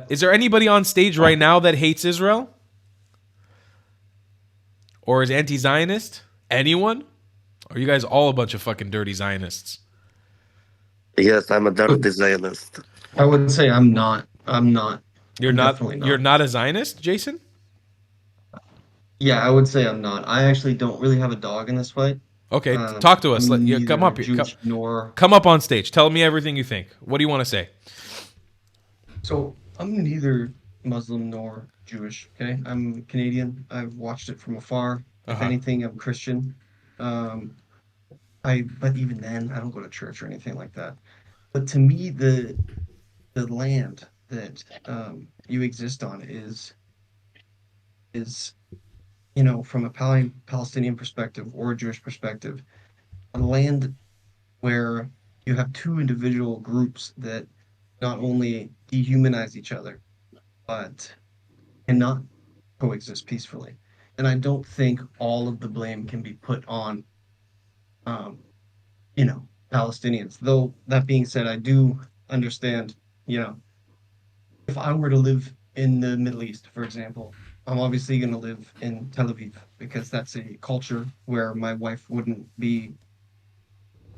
Is there anybody on stage right now that hates Israel? Or is anti-Zionist? Anyone? Or are you guys all a bunch of fucking dirty Zionists? Yes, I'm a dirty Zionist. I would say I'm not. I'm definitely You're not. not a Zionist, Jason? Yeah, I would say I'm not. I actually don't really have a dog in this fight. Okay, talk to us. I'm Come neither up here. Jewish nor. Come up on stage. Tell me everything you think. What do you want to say? So I'm neither Muslim nor Jewish. Okay, I'm Canadian. I've watched it from afar. If anything, I'm Christian. Um, but even then, I don't go to church or anything like that. But to me, the land that you exist on is from a Palestinian perspective or a Jewish perspective, a land where you have two individual groups that not only dehumanize each other, but cannot coexist peacefully. And I don't think all of the blame can be put on, um, Palestinians. Though that being said, I do understand, you know, if I were to live in the Middle East, for example, I'm obviously going to live in Tel Aviv because that's a culture where my wife wouldn't be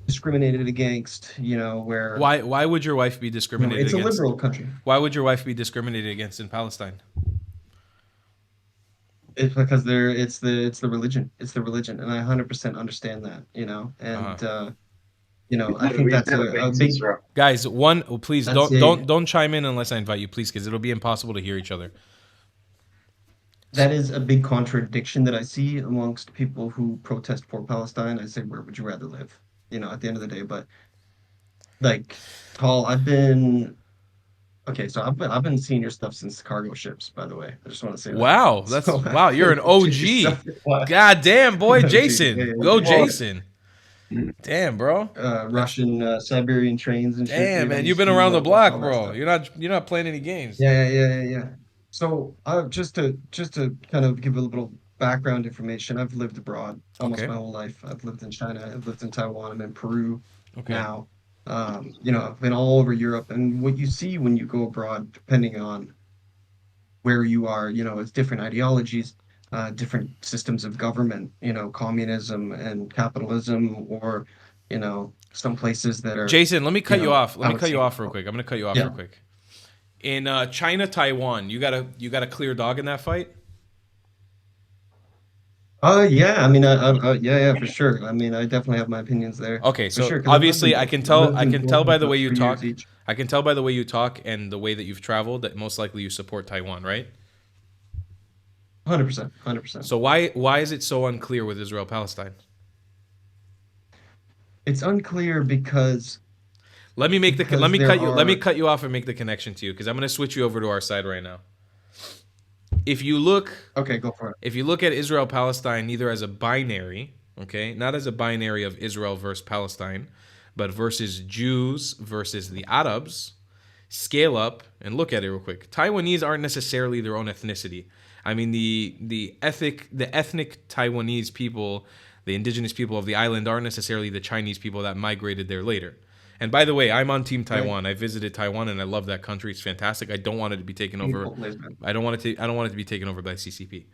discriminated against, where Why would your wife be discriminated it's against? a liberal country. Why would your wife be discriminated against in Palestine? It's because it's the religion. It's the religion, and I 100% understand that, and I think that's a big. Guys, please That's don't chime in unless I invite you, please, because it'll be impossible to hear each other. That is a big contradiction that I see amongst people who protest for Palestine. I say, where would you rather live? At the end of the day, but like, Paul, so I've been seeing your stuff since cargo ships, by the way. I just want to say that. Wow, wow, you're an OG. God damn, boy, Jason. Yeah, Go, Jason. Damn, bro. Russian Siberian trains and shit. Damn, dude. I man, used you've been to around the watch block, all that bro. stuff. You're not playing any games. Yeah. So, just to kind of give a little background information, I've lived abroad almost Okay. my whole life. I've lived in China, I've lived in Taiwan, I'm in Peru Okay. now. I've been all over Europe, and what you see when you go abroad, depending on where you are, it's different ideologies, different systems of government, communism and capitalism, or, some places that are, Jason, let me cut you off. Let I me would cut you say, off real quick. I'm gonna cut you off yeah. real quick. In China, Taiwan, you got a clear dog in that fight. Yeah, I mean, yeah, for sure. I mean, I definitely have my opinions there, Okay, for so sure, because I've lived in obviously I both. can I tell lived I in can both tell for by the about way you 3 years talk. each. I can tell by the way you talk and the way that you've traveled that most likely you support Taiwan, right? 100%, 100%. So why is it so unclear with Israel Palestine? It's unclear because Let me there let me are. cut you off and make the connection to you because I'm gonna switch you over to our side right now. If you look Okay, go for it. if you look at Israel Palestine neither as a binary, okay, not as a binary of Israel versus Palestine, but versus Jews versus the Arabs, scale up and look at it real quick. Taiwanese aren't necessarily their own ethnicity. I mean the ethnic Taiwanese people, the indigenous people of the island aren't necessarily the Chinese people that migrated there later. And by the way, I'm on Team Right. Taiwan. I visited Taiwan and I love that country. It's fantastic. I don't want it to be taken over. Beautiful place, man. I don't want it to be taken over by CCP.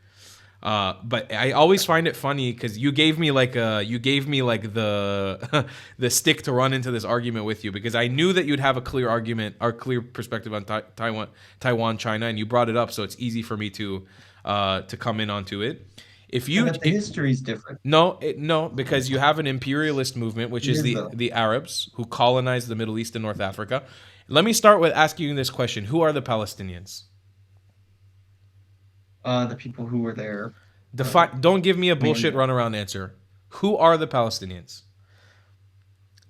But I always find it funny because you gave me like the the stick to run into this argument with you because I knew that you'd have a clear argument or clear perspective on Taiwan, China, and you brought it up, so it's easy for me to come in onto it. If you But the history is different. no, because you have an imperialist movement, which It is is, the though. the Arabs who colonized the Middle East and North Africa. Let me start with asking you this question: who are the Palestinians? The people who were there. Don't give me a bullshit Man, runaround answer. Who are the Palestinians?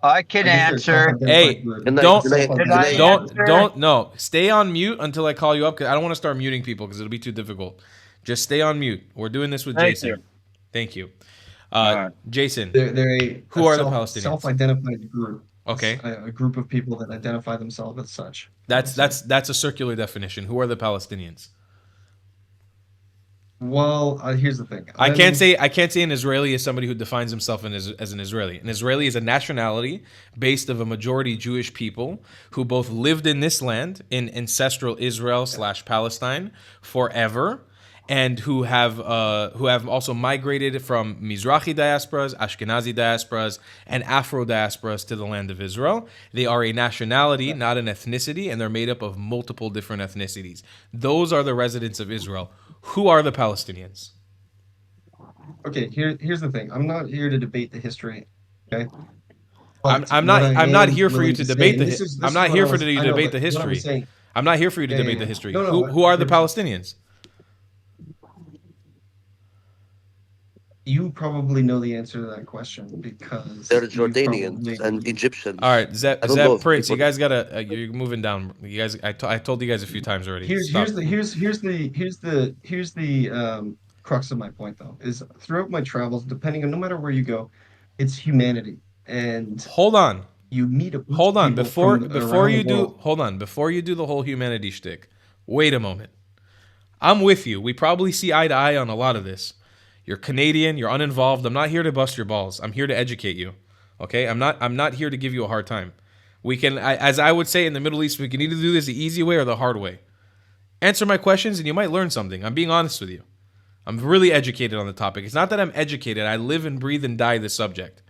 I can I guess they're answer. self-identified Hey, group. Can I, don't can I, Did can I I, answer? no. Stay on mute until I call you up because I don't want to start muting people because it'll be too difficult. Just stay on mute. We're doing this with Thank Jason. you. Thank you. All right. Jason, They're who a are the Palestinians? self-identified group. Okay, A group of people that identify themselves as such. that's a circular definition. Who are the Palestinians? Well, here's the thing. I can't say an Israeli is somebody who defines himself as an Israeli. An Israeli is a nationality based of a majority Jewish people who both lived in this land in ancestral Israel / Palestine forever, and who have also migrated from Mizrahi diasporas, Ashkenazi diasporas, and Afro diasporas to the land of Israel. They are a nationality, not an ethnicity, and they're made up of multiple different ethnicities. Those are the residents of Israel. Who are the Palestinians? Okay, here's the thing. I'm not here to debate the history. Okay. I'm not here for you to debate the history. I'm not here for you to debate the history. I'm not here for you to debate the history. Who are the Palestinians? You probably know the answer to that question because They're Jordanians and Egyptians. All right, Zep I don't know if Prince, you people- guys gotta. You're moving down. You guys, I told you guys a few times already. here's Stop. the crux of my point though is throughout my travels, depending on no matter where you go, it's humanity, and Hold on. you meet a bunch Hold of on. people Before from before around you the do world. hold on. Before you do the whole humanity shtick, wait a moment. I'm with you. We probably see eye to eye on a lot of this. You're Canadian, you're uninvolved. I'm not here to bust your balls. I'm here to educate you. Okay? I'm not here to give you a hard time. We can as I would say in the Middle East, we can either do this the easy way or the hard way. Answer my questions and you might learn something. I'm being honest with you. I'm really educated on the topic. It's not that I'm educated. I live and breathe and die this subject.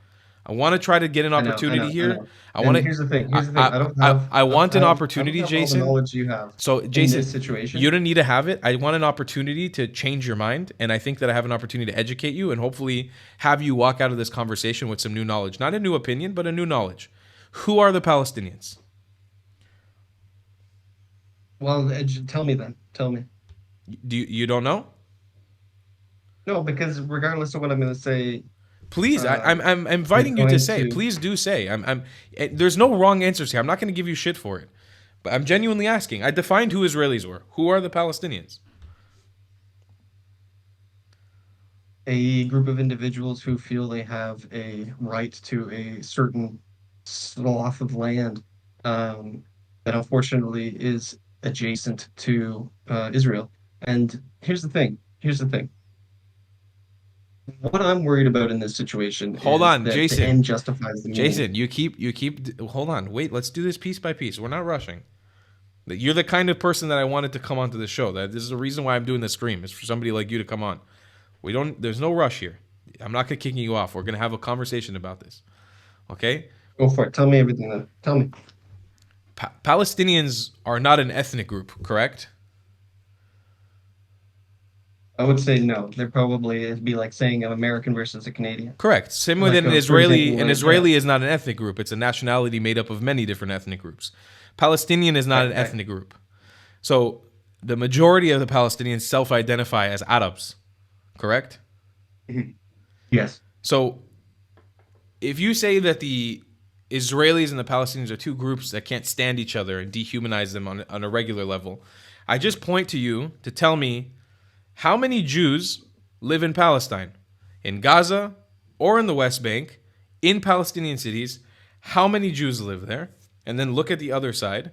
I want to try to get an opportunity here. I want to. Here's the thing. I want an opportunity, Jason. All the knowledge you have. So, Jason, in this situation, you don't need to have it. I want an opportunity to change your mind, and I think that I have an opportunity to educate you and hopefully have you walk out of this conversation with some new knowledge. Not a new opinion, but a new knowledge. Who are the Palestinians? Well, tell me then. Tell me. You don't know? No, because regardless of what I'm going to say, Please, I'm inviting you to say. Please do say. There's no wrong answers here. I'm not going to give you shit for it, but I'm genuinely asking. I defined who Israelis were. Who are the Palestinians? a group of individuals who feel they have a right to a certain swath of land that unfortunately is adjacent to Israel. And here's the thing. What I'm worried about in this situation Hold is on, that Jason. the end justifies the means. Jason, you keep. Hold on, wait. Let's do this piece by piece. We're not rushing. You're the kind of person that I wanted to come onto the show. That this is the reason why I'm doing this stream. Is for somebody like you to come on. There's no rush here. I'm not gonna kick you off. We're gonna have a conversation about this. Okay? Go for it. Tell me everything then. Tell me. Palestinians are not an ethnic group, correct? I would say no. They're probably, it'd be like saying an American versus a Canadian. Correct. Same with Like, an for Israeli. example, An Israeli is not an ethnic group. It's a nationality made up of many different ethnic groups. Palestinian is not an ethnic group. So the majority of the Palestinians self-identify as Arabs, correct? Yes. So if you say that the Israelis and the Palestinians are two groups that can't stand each other and dehumanize them on a regular level, I just point to you to tell me how many Jews live in Palestine, in Gaza or in the West Bank, in Palestinian cities. How many Jews live there? And then look at the other side.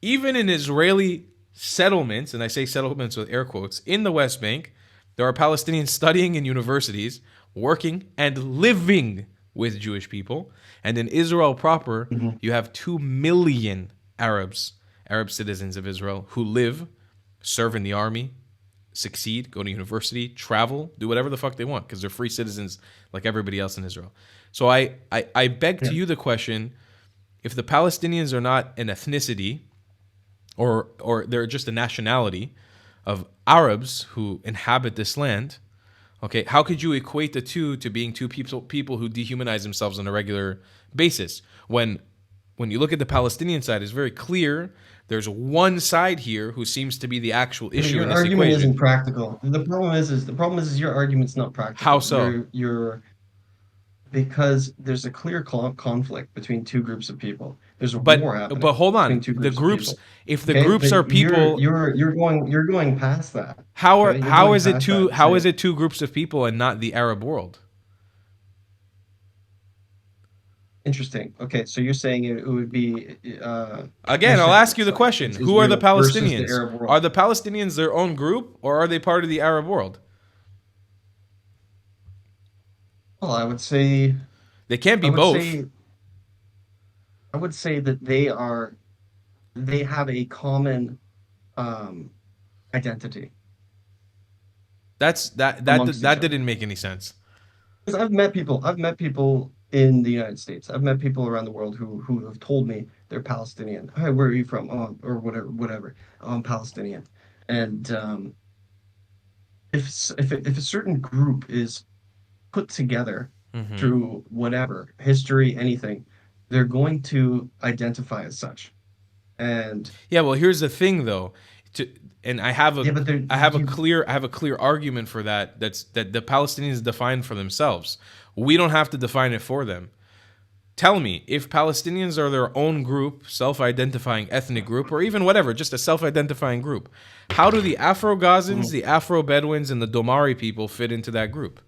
Even in Israeli settlements, and I say settlements with air quotes, in the West Bank, there are Palestinians studying in universities, working and living with Jewish people. And in Israel proper, you have 2 million Arab citizens of Israel who live, serve in the army, succeed, go to university, travel, do whatever the fuck they want because they're free citizens like everybody else in Israel. So I beg to you the question, if the Palestinians are not an ethnicity or they're just a nationality of Arabs who inhabit this land, okay, how could you equate the two to being two people who dehumanize themselves on a regular basis? When you look at the Palestinian side, it's very clear there's one side here who seems to be the actual issue in this Your argument equation. isn't practical. The problem is your argument's not practical. How so? Because there's a clear conflict between two groups of people. There's a war happening. But hold on, between two the groups groups. of people. If the Okay, groups but are people, you're going past that. how okay? You're how going is it past two that. how is it two groups of people and not the Arab world? Interesting. Okay, so you're saying it would be Again, I'll ask you the question: it's Who are the Israel versus the Palestinians? Arab world. Are the Palestinians their own group, or are they part of the Arab world? Well, I would say They can't be I would both. say I would say that they have a common um identity amongst each That other. didn't make any sense. Because I've met people in the United States. I've met people around the world who have told me they're Palestinian. Hey, where are you from? Oh, or whatever. Oh, I'm Palestinian. And if a certain group is put together Hmm. through whatever history, anything, they're going to identify as such. And Yeah, well, here's the thing though. To, and yeah, but they're you I have a clear argument for that. That the Palestinians define for themselves. We don't have to define it for them. Tell me, if Palestinians are their own group, self-identifying ethnic group, or even whatever, just a self-identifying group, how do the Afro-Gazans, Mhm. the Afro-Bedouins, and the Domari people fit into that group?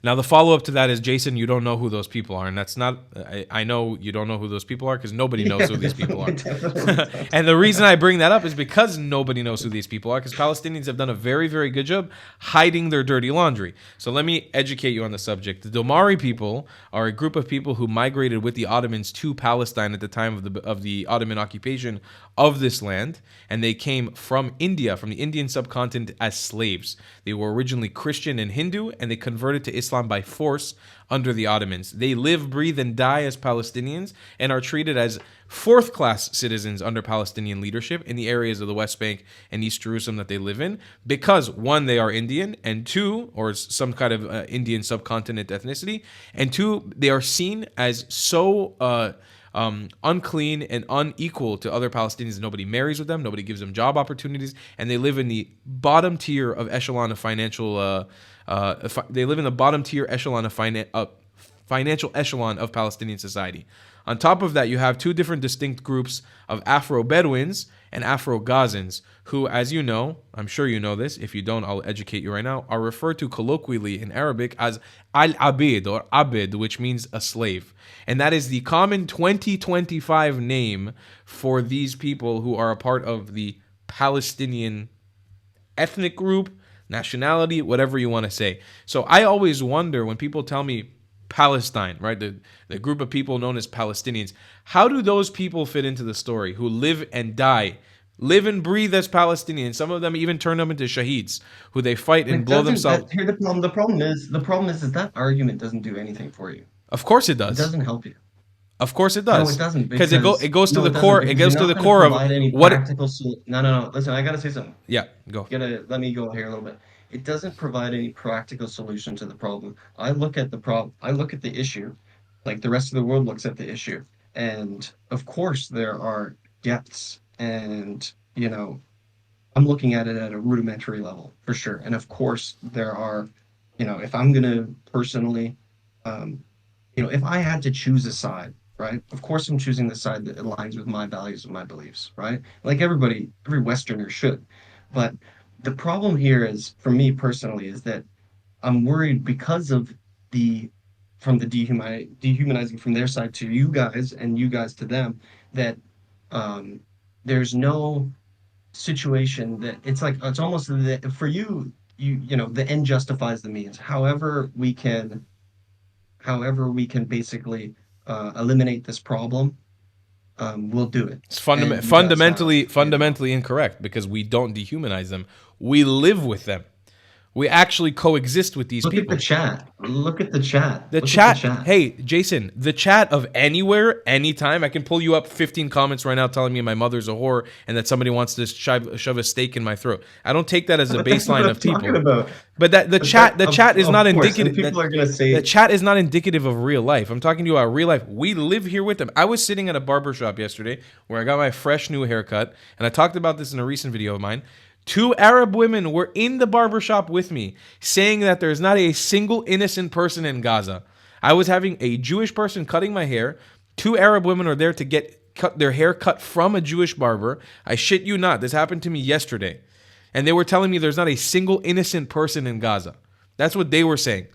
Now, the follow up to that is, Jason, you don't know who those people are. And that's not, I know you don't know who those people are because nobody knows Yeah, who these people are. definitely don't. And the reason I bring that up is because nobody knows who these people are, because Palestinians have done a very, very good job hiding their dirty laundry. So let me educate you on the subject. The Domari people are a group of people who migrated with the Ottomans to Palestine at the time of the Ottoman occupation of this land. And they came from India, from the Indian subcontinent, as slaves. They were originally Christian and Hindu, and they converted to Islam by force under the Ottomans. They live, breathe, and die as Palestinians and are treated as fourth-class citizens under Palestinian leadership in the areas of the West Bank and East Jerusalem that they live in because, one, they are Indian, and two, or some kind of Indian subcontinent ethnicity, and two, they are seen as so unclean and unequal to other Palestinians. Nobody marries with them. Nobody gives them job opportunities, and they live in the bottom tier of echelon of financial. They live in the bottom tier echelon of financial echelon of Palestinian society. On top of that, you have two different distinct groups of Afro-Bedouins and Afro-Gazans, who, as you know, I'm sure you know this, if you don't, I'll educate you right now, are referred to colloquially in Arabic as al-abid or abid, which means a slave. And that is the common 2025 name for these people who are a part of the Palestinian ethnic group, nationality, whatever you want to say. So I always wonder when people tell me Palestine, right? The group of people known as Palestinians. How do those people fit into the story who live and die, live and breathe as Palestinians? Some of them even turn them into shaheeds, who they fight and It blow doesn't themselves. that here the problem is that argument doesn't do anything for you. Of course it It does. doesn't help you. Of course it No, it does. doesn't Because because it goes to no, the it doesn't core. It because you're goes to not the going to core of provide any what. practical no, no, no. Listen, I got to say something. Yeah, go. Let me go here a little bit. It doesn't provide any practical solution to the problem. I look at the problem. I look at the issue, like the rest of the world looks at the issue, and of course there are depths, and I'm looking at it at a rudimentary level for sure. And of course there are, if I'm gonna personally, um, if I had to choose a side, right? Of course I'm choosing the side that aligns with my values and my beliefs, right? Like every Westerner should. But the problem here is, for me personally, is that I'm worried because of the from the dehumanizing from their side to you guys and you guys to them, that um, there's no situation that it's like it's almost for you, the end justifies the means. However we can basically eliminate this problem, we'll do it. It's And you guys fundamentally incorrect because we don't dehumanize them. We live with them. We actually coexist with these look at the people. chat. Look at the chat. The Look at the chat, chat. hey, Jason, the chat of anywhere, anytime, I can pull you up 15 comments right now telling me my mother's a whore and that somebody wants to shove a steak in my throat. I don't take that as a But that's what baseline I'm of people. talking about. But that the But chat, that, the of, chat is not of course, and indicative. people are gonna The say, chat is not indicative of real life. I'm talking to you about real life. We live here with them. I was sitting at a barber shop yesterday where I got my fresh new haircut, and I talked about this in a recent video of mine. Two Arab women were in the barbershop with me saying that there's not a single innocent person in Gaza. I was having a Jewish person cutting my hair. Two Arab women are there to cut their hair cut from a Jewish barber. I shit you not. This happened to me yesterday. And they were telling me there's not a single innocent person in Gaza. That's what they were saying.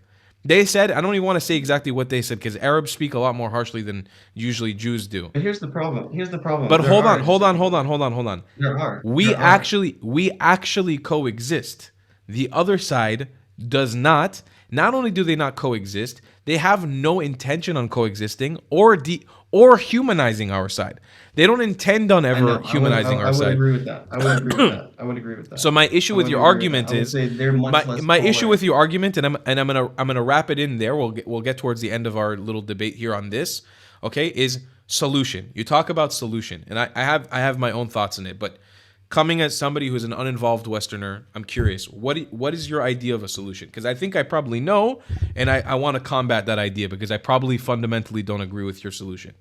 They said, I don't even want to say exactly what they said because Arabs speak a lot more harshly than usually Jews do. but here's the problem. Here's the problem. But There hold are on. innocent people. Hold on. There are. We There are. actually coexist. The other side does not. Not only do they not coexist, they have no intention on coexisting or humanizing our side. They don't intend on ever humanizing our I would side. agree with that. I would agree with that. I would agree with that. So my issue with your argument is my issue with your argument, and I'm gonna wrap it in there. We'll get towards the end of our little debate here on this. Okay, is solution. You talk about solution, and I have my own thoughts on it. But coming as somebody who's an uninvolved Westerner, I'm curious. What is your idea of a solution? Because I think I probably know, and I want to combat that idea because I probably fundamentally don't agree with your solution.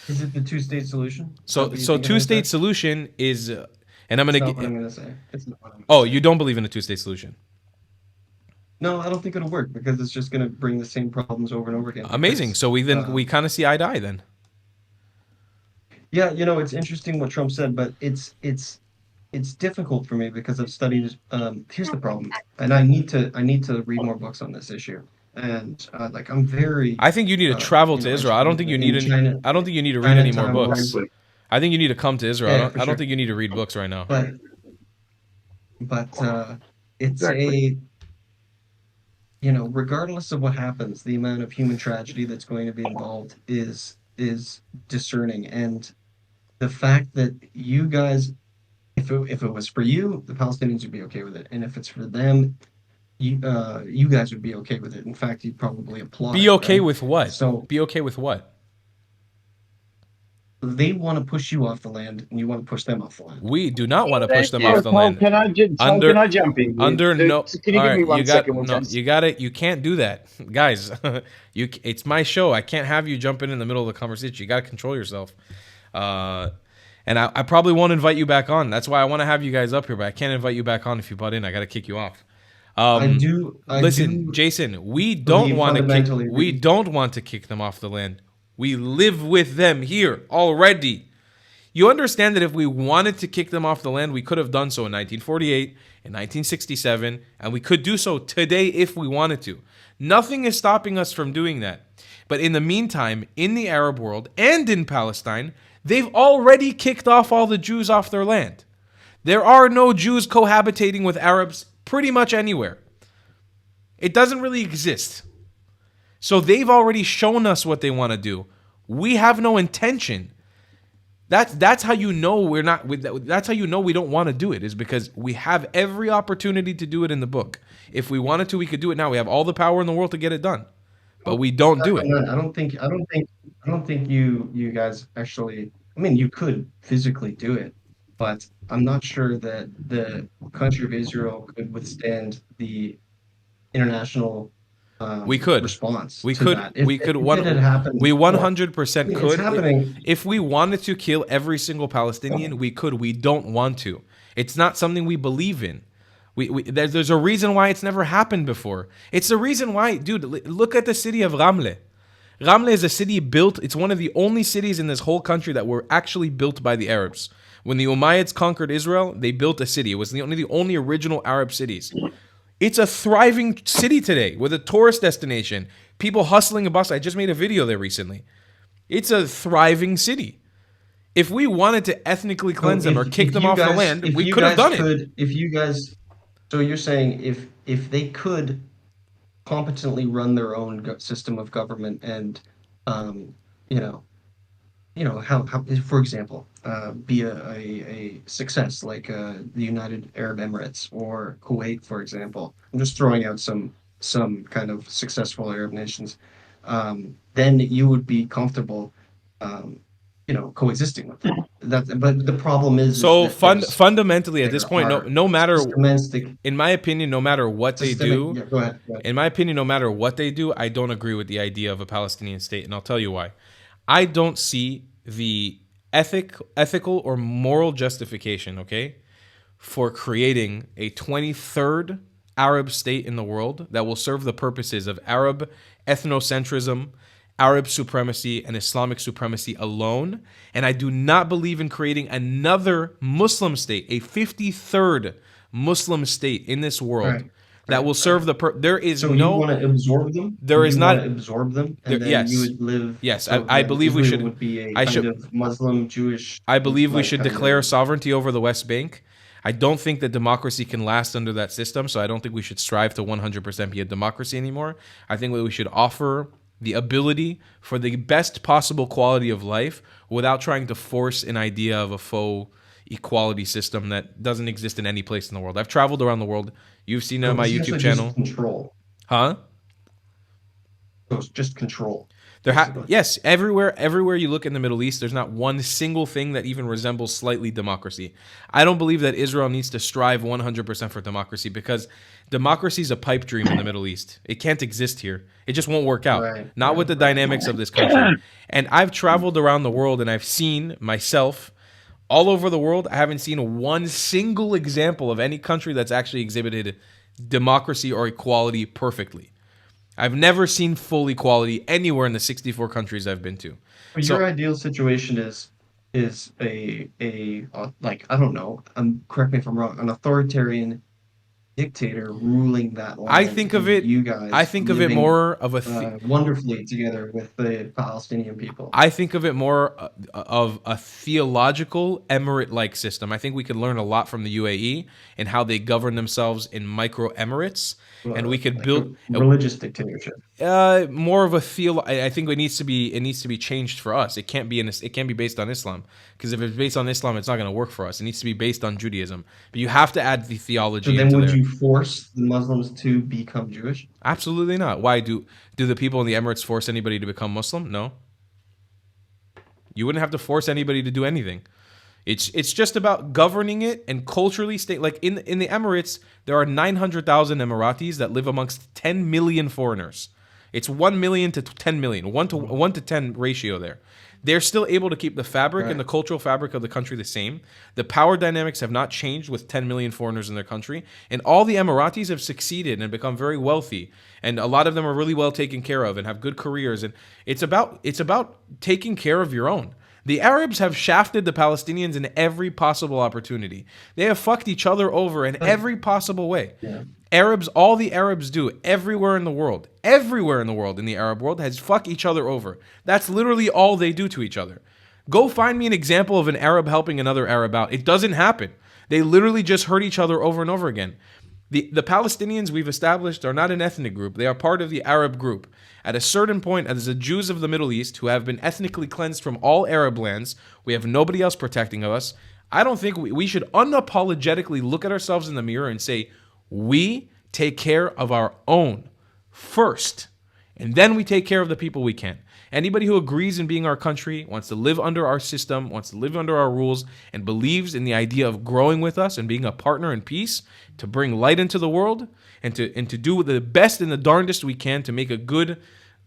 Is it the two-state solution? So two-state solution is, and I'm That's gonna not what I'm gonna say. It's not what I'm gonna Oh, say. you don't believe in a two-state solution? No, I don't think it'll work because it's just gonna bring the same problems over and over again. Amazing. Because, So we kind of see eye to eye then. yeah, it's interesting what Trump said, but it's difficult for me because I've studied. Here's the problem, and I need to read more books on this issue. And I'm very. I think you need to travel to Israel. I don't think you need I don't think you need to read any more books. I think you need to come to Israel. Yeah, I don't think you need to read books right now. But it's regardless of what happens, the amount of human tragedy that's going to be involved is discerning, and the fact that you guys, if it was for you, the Palestinians would be okay with it, and if it's for them, you guys would be okay with it. In fact, you'd probably applaud. Be okay with what? So be okay with what? they want to push you off the land, and you want to push them off the land. We do not want to push them off the land. Can I jump in? Under no. Can you give me 1 second? You got it. You can't do that, guys. It's my show. I can't have you jump in the middle of the conversation. You got to control yourself. And I probably won't invite you back on. That's why I want to have you guys up here, but I can't invite you back on if you butt in. I got to kick you off. Listen, Jason, we don't want to kick them off the land. We live with them here already. You understand that if we wanted to kick them off the land, we could have done so in 1948, in 1967, and we could do so today if we wanted to. Nothing is stopping us from doing that. But in the meantime, in the Arab world and in Palestine, they've already kicked off all the Jews off their land. There are no Jews cohabitating with Arabs pretty much anywhere. It doesn't really exist. So they've already shown us what they want to do. We have no intention. That's how you know we're not. That's how you know we don't want to do it, is because we have every opportunity to do it in the book. If we wanted to, we could do it now. We have all the power in the world to get it done, but we don't do it. I don't think you guys actually. I mean, you could physically do it, but I'm not sure that the country of Israel could withstand the international response. We could. That. We 100% could. Happening. If we wanted to kill every single Palestinian, we could. We don't want to. It's not something we believe in. There's a reason why it's never happened before. It's the reason why, dude. Look at the city of Ramle. Ramle is a city built. It's one of the only cities in this whole country that were actually built by the Arabs. When the Umayyads conquered Israel, they built a city. It was the only original Arab cities. It's a thriving city today with a tourist destination. People hustling a bus. I just made a video there recently. It's a thriving city. If we wanted to ethnically cleanse them or kick them off the land, we could have done it. If you guys, so you're saying if they could competently run their own system of government and, how for example, be a success like the United Arab Emirates or Kuwait, for example. I'm just throwing out some kind of successful Arab nations. Then you would be comfortable, coexisting with them. But the problem is fundamentally at this point, no matter, in my opinion, no matter what they do, go ahead. In my opinion, no matter what they do, I don't agree with the idea of a Palestinian state, and I'll tell you why. I don't see the ethical or moral justification, okay, for creating a 23rd Arab state in the world that will serve the purposes of Arab ethnocentrism, Arab supremacy, and Islamic supremacy alone. And I do not believe in creating another Muslim state, a 53rd Muslim state in this world that will serve the there is so no. You want to absorb them? There is not absorb them, and then you would live. Yes, I believe we should. Would be a kind of Muslim Jewish. I believe we should declare sovereignty over the West Bank. I don't think that democracy can last under that system, so I don't think we should strive to 100% be a democracy anymore. I think that we should offer the ability for the best possible quality of life without trying to force an idea of a faux equality system that doesn't exist in any place in the world. I've traveled around the world. You've seen it on my YouTube channel. Control. Huh? So it's just control. Yes, everywhere you look in the Middle East, there's not one single thing that even resembles slightly democracy. I don't believe that Israel needs to strive 100% for democracy because democracy is a pipe dream in the Middle East. It can't exist here. It just won't work out. Right. Not with the dynamics of this country. And I've traveled around the world and I've seen myself all over the world. I haven't seen one single example of any country that's actually exhibited democracy or equality perfectly. I've never seen full equality anywhere in the 64 countries I've been to. But your ideal situation is a like, I don't know, correct me if I'm wrong, an authoritarian dictator ruling that land. I think of it. You guys. I think of it more of a wonderfully together with the Palestinian people. I think of it more of a theological emirate-like system. I think we could learn a lot from the UAE and how they govern themselves in micro emirates, and we could like build religious dictatorship. More of a I think it needs to be changed for us. It can't be based on Islam, because if it's based on Islam, it's not going to work for us. It needs to be based on Judaism. But you have to add the theology. So then, into would there. you force the Muslims to become Jewish? Absolutely not. Why do the people in the Emirates force anybody to become Muslim? No. You wouldn't have to force anybody to do anything. It's just about governing it and culturally like in the Emirates, there are 900,000 Emiratis that live amongst 10 million foreigners. It's 1 million to 10 million, 1 to 10 ratio there. They're still able to keep the fabric and the cultural fabric of the country the same. The power dynamics have not changed with 10 million foreigners in their country. And all the Emiratis have succeeded and become very wealthy. And a lot of them are really well taken care of and have good careers. And it's about taking care of your own. The Arabs have shafted the Palestinians in every possible opportunity. They have fucked each other over in every possible way. Yeah. All the Arabs do everywhere in the world in the Arab world has fuck each other over. That's literally all they do to each other. Go find me an example of an Arab helping another Arab out. It doesn't happen. They literally just hurt each other over and over again. The Palestinians we've established are not an ethnic group. They are part of the Arab group. At a certain point, as the Jews of the Middle East, who have been ethnically cleansed from all Arab lands, we have nobody else protecting us. I don't think we should unapologetically look at ourselves in the mirror and say, we take care of our own first, and then we take care of the people we can. Anybody who agrees in being our country, wants to live under our system, wants to live under our rules, and believes in the idea of growing with us and being a partner in peace to bring light into the world and to do the best and the darndest we can to make a good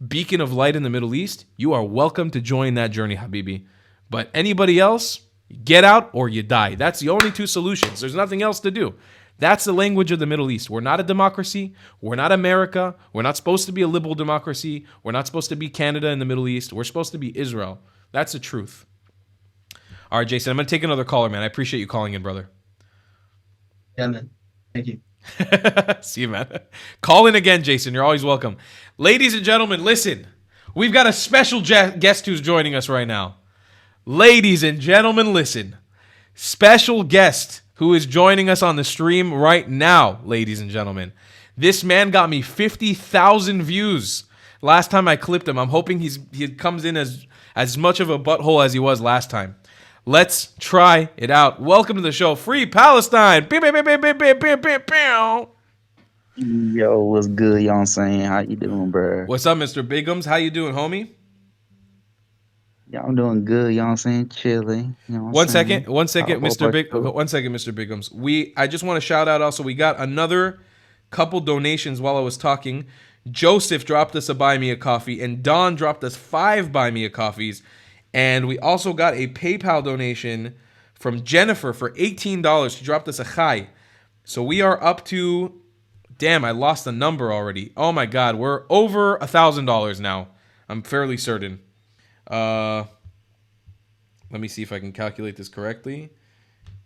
beacon of light in the Middle East, you are welcome to join that journey, Habibi. But anybody else, get out or you die. That's the only two solutions. There's nothing else to do. That's the language of the Middle East. We're not a democracy. We're not America. We're not supposed to be a liberal democracy. We're not supposed to be Canada in the Middle East. We're supposed to be Israel. That's the truth. All right, Jason, I'm going to take another caller, man. I appreciate you calling in, brother. Yeah, man. Thank you. See you, man. Call in again, Jason. You're always welcome. Ladies and gentlemen, listen. We've got a special guest who's joining us right now. Ladies and gentlemen, listen. Special guest who is joining us on the stream right now, ladies and gentlemen. This man got me 50,000 views last time I clipped him. I'm hoping he comes in as much of a butthole as he was last time. Let's try it out. Welcome to the show, Free Palestine. Yo, what's good? You know what I'm saying? How you doing, bro? What's up, Mr. Bigums? How you doing, homie? Yeah, I'm doing good. You know what I'm saying? Chilling. You know One second, Mr. Bigums. I just want to shout out also, we got another couple donations while I was talking. Joseph dropped us a buy me a coffee, and Don dropped us 5 buy me a coffees. And we also got a PayPal donation from Jennifer for $18. She dropped us a chai. So we are up to, damn, I lost the number already. Oh my God, we're over $1,000 now. I'm fairly certain. Let me see if I can calculate this correctly.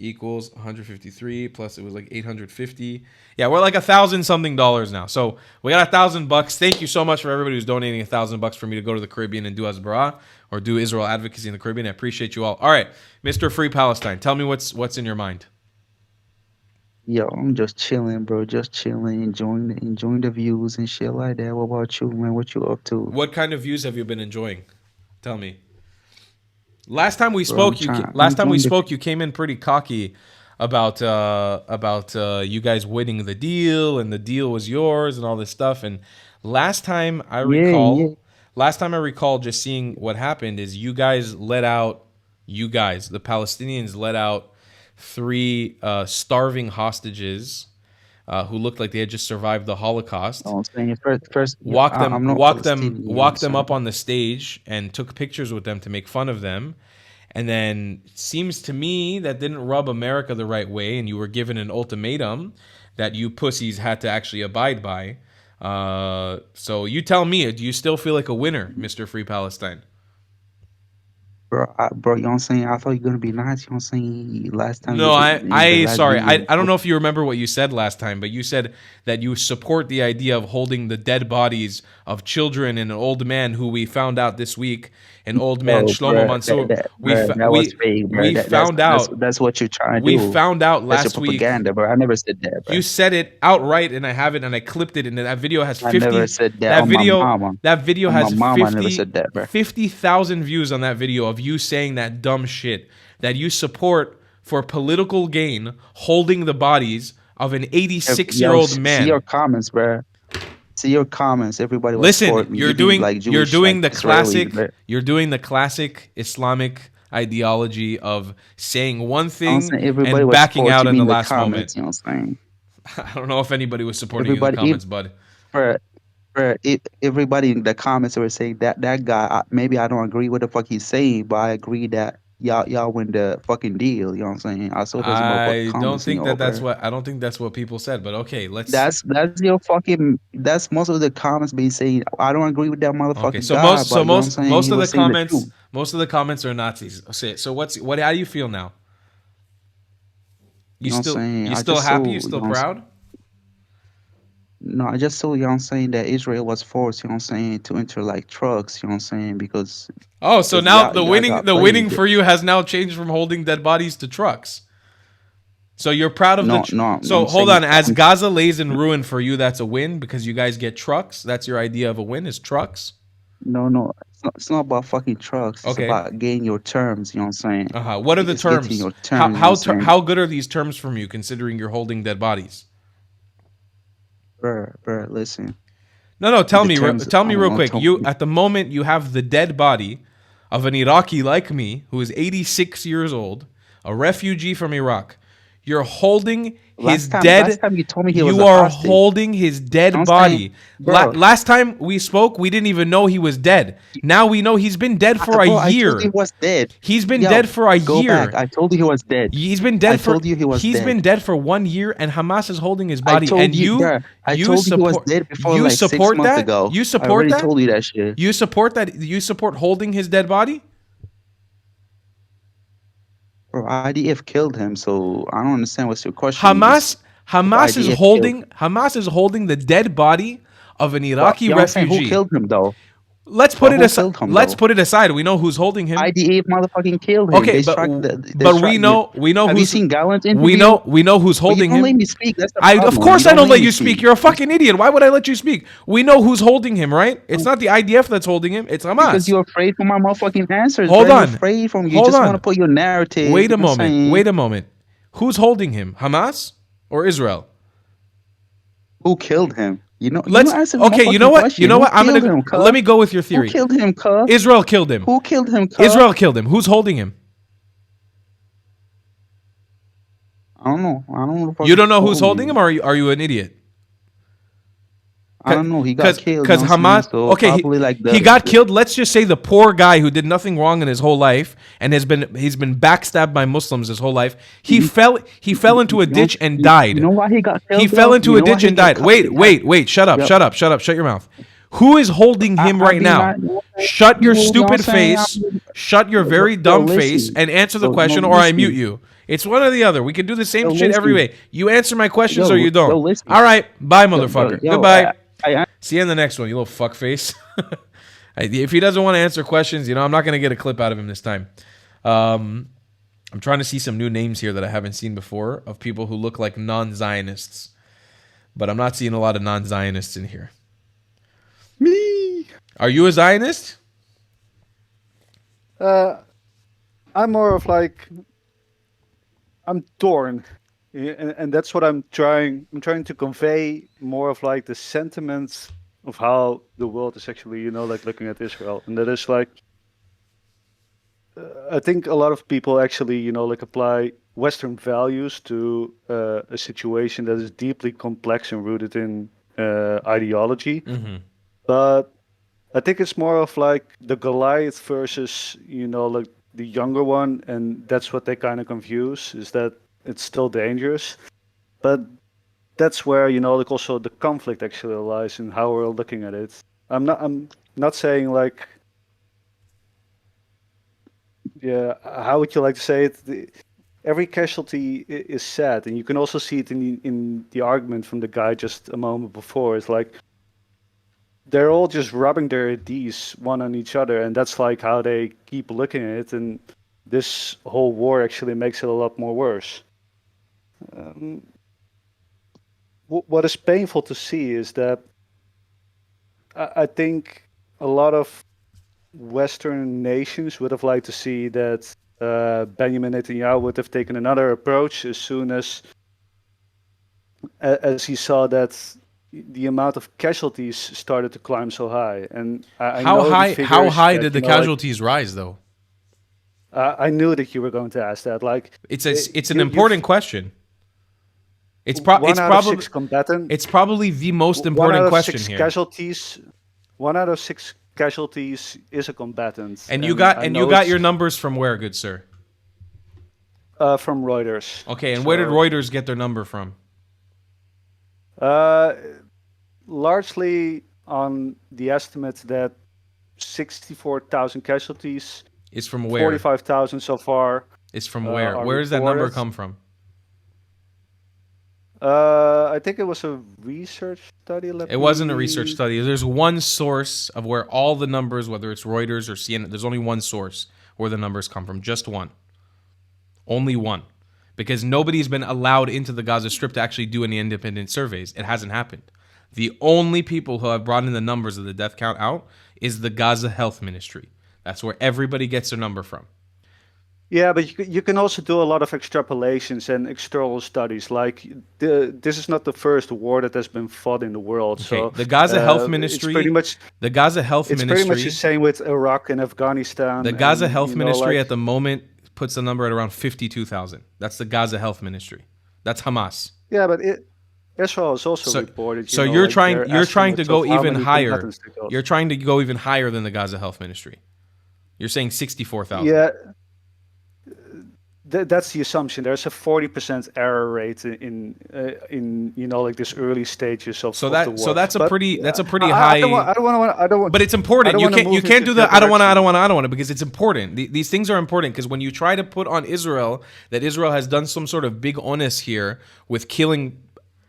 Equals 153 plus it was like 850. Yeah, we're like $1,000 something now. So we got $1,000. Thank you so much for everybody who's donating $1,000 for me to go to the Caribbean and do Hasbara or do Israel advocacy in the Caribbean. I appreciate you all. All right, Mr. Free Palestine, tell me what's in your mind. Yo, I'm just chilling, bro. Just chilling, enjoying the views and shit like that. What about you, man? What you up to, What kind of views have you been enjoying? Tell me. Last time we bro? spoke, I'm enjoying the. you came in pretty cocky about you guys winning the deal and the deal was yours and all this stuff. And last time I Yeah, yeah. recall, just seeing what happened is the Palestinians let out 3 starving hostages who looked like they had just survived the Holocaust. I'm saying first, I'm not walked Palestinian. them up on the stage and took pictures with them to make fun of them. And then it seems to me that didn't rub America the right way, and you were given an ultimatum that you pussies had to actually abide by. So you tell me, do you still feel like a winner, Mr. Free Palestine? Bro, bro, you know what I'm saying? I thought you were gonna be nice. You know what I'm saying? Last time. No, the last sorry. video. I don't know if you remember what you said last time, but you said that you support the idea of holding the dead bodies of children and an old man who we found out this week, an old man, Shlomo Mansour. That was fake, bro. That's what you're trying to do. We found out That's last your week. propaganda, bro. I never said that, bro. You said it outright, and I have it, and I clipped it, and that video has 50. I never said that. That on video, my mama. that video On has my mama, 50, I never said that, bro. 50,000 views on that video of you saying that dumb shit that you support for political gain, holding the bodies of an 86-year-old man. See your comments, bro. See your comments. Everybody was Listen, you're doing the classic. Israelis, you're doing the classic Islamic ideology of saying one thing and backing out in the last moment. You know what I'm saying? I don't know if anybody was supporting you in the comments, bud. Everybody in the comments were saying that guy. Maybe I don't agree with the fuck he's saying, but I agree that y'all win the fucking deal. You know what I'm saying? I saw those I don't think that's what I don't think that's what people said, but okay, let's. That's your fucking. That's most of the comments being saying. I don't agree with that motherfucking Okay, so guy. most of the comments are Nazis. So how do you feel now? You still happy? You still proud? No, I just saw, you know what I'm saying, that Israel was forced, you know what I'm saying, to enter like trucks, you know what I'm saying, because. Oh, so now the winning for you has now changed from holding dead bodies to trucks. So you're proud of So hold on, as Gaza lays in ruin for you, that's a win because you guys get trucks. That's your idea of a win is trucks. No, it's not about fucking trucks. It's about getting your terms. You know what I'm saying? What are the terms? Your terms how good are these terms from you, considering you're holding dead bodies? Bro, listen. No. Tell me real quick. At the moment you have the dead body of an Iraqi like me who is 86 years old, a refugee from Iraq. You're holding his dead. Last time you told me he was you are holding his dead body. Last time we spoke, we didn't even know he was dead. Now we know he's been dead for a year. I told you he was dead. He's been dead for a year. Back. I told you he was dead. He's been dead been dead for 1 year, and Hamas is holding his body. I told you he was dead before like 6 months ago. You support that? I already told you that shit. You support that? You support holding his dead body? Bro, IDF killed him, so I don't understand what's your question. Hamas is holding the dead body of an Iraqi refugee. Who killed him though? Let's put it aside. We know who's holding him. IDF motherfucking killed him. Okay, but we know Have who's. You seen Gallant interview? We know who's holding him. You don't let me speak. That's the problem. Of course I don't let you speak. You're a fucking idiot. Why would I let you speak? We know who's holding him, right? It's not the IDF that's holding him. It's Hamas. Because you're afraid from my motherfucking answers. Hold on. You're afraid from you. Just want to put your narrative. Wait a moment. Who's holding him? Hamas or Israel? Who killed him? You know. You know what? Let me go with your theory. Who killed him, cuz? Israel killed him. Who killed him, cuz? Israel killed him. Who's holding him? I don't know. You don't know who's holding him, or are you an idiot? I don't know. He got killed. Because Hamas. He got killed. Let's just say the poor guy who did nothing wrong in his whole life and he's been backstabbed by Muslims his whole life. He fell into a ditch and died. You know why he got killed? He fell into a ditch and died. Wait. Shut up. Shut your mouth. Who is holding him right now? Shut your stupid face. Shut your very dumb face and answer the question, or I mute you. It's one or the other. We can do the same shit every way. You answer my questions or you don't. All right. Bye, motherfucker. Goodbye. See you in the next one, you little fuckface. If he doesn't want to answer questions, I'm not going to get a clip out of him this time. I'm trying to see some new names here that I haven't seen before of people who look like non-Zionists. But I'm not seeing a lot of non-Zionists in here. Me. Are you a Zionist? I'm more of like, I'm torn, and that's what I'm trying. I'm trying to convey more of like the sentiments of how the world is actually, like looking at Israel, and that is like, I think a lot of people actually, like apply Western values to a situation that is deeply complex and rooted in ideology, but I think it's more of like the Goliath versus, like the younger one, and that's what they kind of confuse, is that it's still dangerous. But that's where, like also the conflict actually lies in how we're looking at it. I'm not saying like, yeah, how would you like to say it? Every casualty is sad, and you can also see it in the argument from the guy just a moment before. It's like, they're all just rubbing their Ds one on each other, and that's like how they keep looking at it. And this whole war actually makes it a lot more worse. What is painful to see is that I think a lot of Western nations would have liked to see that Benjamin Netanyahu would have taken another approach as soon as he saw that the amount of casualties started to climb so high. And I How know high? the How figures high that, did the casualties rise, though? I knew that you were going to ask that. Like, It's an important question. It's probably the most important question here. Casualties. 1 out of 6 casualties is a combatant. And you got your numbers from where, good sir? From Reuters. Okay, and where did Reuters get their number from? Largely on the estimate that 64,000 casualties is from where? 45,000 so far. Is from where? Where does that number come from? I think it was a research study. It wasn't a research study. There's one source of where all the numbers, whether it's Reuters or CNN, there's only one source where the numbers come from. Just one. Only one. Because nobody's been allowed into the Gaza Strip to actually do any independent surveys. It hasn't happened. The only people who have brought in the numbers of the death count out is the Gaza Health Ministry. That's where everybody gets their number from. Yeah, but you can also do a lot of extrapolations and external studies. Like, this is not the first war that has been fought in the world. Okay. So the Gaza Health Ministry, pretty much the Gaza Health Ministry, it's pretty much the same with Iraq and Afghanistan. The Gaza Health Ministry at the moment puts the number at around 52,000. That's the Gaza Health Ministry. That's Hamas. Yeah, but Israel is also reported. So you're trying to go even higher. You're trying to go even higher than the Gaza Health Ministry. You're saying 64,000. Yeah. That's the assumption. There's a 40% error rate in like this early stages of the war. So that's a pretty high. I don't want. But it's important. You can't do that. I don't want to because it's important. These things are important because when you try to put on Israel that Israel has done some sort of big onus here with killing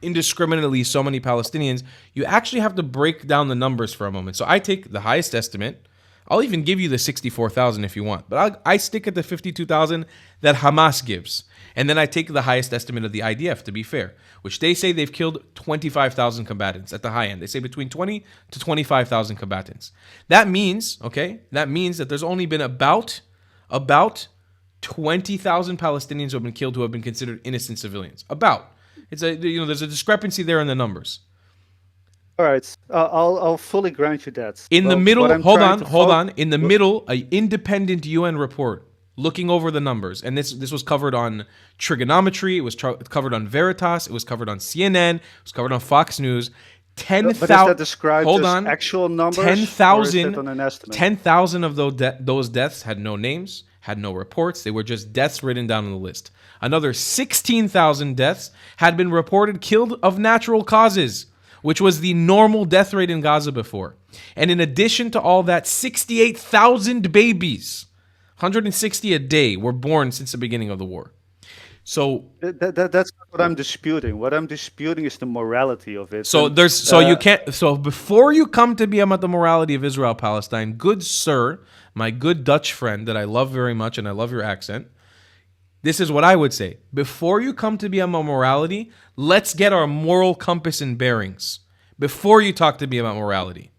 indiscriminately so many Palestinians, you actually have to break down the numbers for a moment. So I take the highest estimate. I'll even give you the 64,000 if you want, but I stick at the 52,000 that Hamas gives. And then I take the highest estimate of the IDF, to be fair, which they say they've killed 25,000 combatants at the high end. They say between 20 to 25,000 combatants. That means that there's only been about 20,000 Palestinians who have been killed who have been considered innocent civilians. There's a discrepancy there in the numbers. All right, I'll fully grant you that. In the middle, hold on. In the middle, an independent UN report looking over the numbers, and this was covered on Trigonometry. It was covered on Veritas. It was covered on CNN. It was covered on Fox News. 10,000. But is that described as actual numbers? 10,000. On an estimate? 10,000 of those deaths had no names, had no reports. They were just deaths written down on the list. Another 16,000 deaths had been reported killed of natural causes, which was the normal death rate in Gaza before. And in addition to all that, 68,000 babies, 160 a day, were born since the beginning of the war. So that's not what I'm disputing. What I'm disputing is the morality of it. So before you come to me about the morality of Israel Palestine, good sir, my good Dutch friend that I love very much and I love your accent, This is what I would say. Before you come to me about morality, let's get our moral compass and bearings before you talk to me about morality.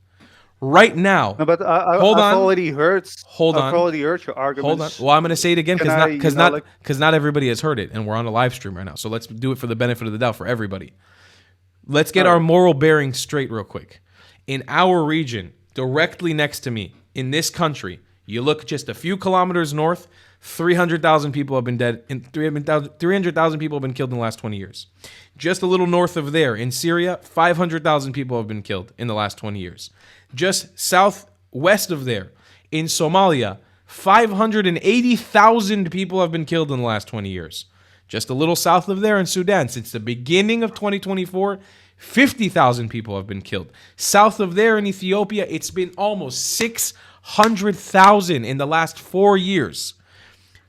Right now, No, but I've already heard. I've already heard your arguments. Hold on. Well, I'm going to say it again because Can not everybody has heard it, and we're on a live stream right now. So let's do it for the benefit of the doubt for everybody. Let's get our moral bearings straight real quick. In our region, directly next to me, in this country, you look just a few kilometers north, 300,000 people have been dead, and 300,000 people have been killed in the last 20 years. Just a little north of there, in Syria, 500,000 people have been killed in the last 20 years. Just southwest of there, in Somalia, 580,000 people have been killed in the last 20 years. Just a little south of there in Sudan, since the beginning of 2024, 50,000 people have been killed. South of there in Ethiopia, it's been almost 600,000 in the last 4 years.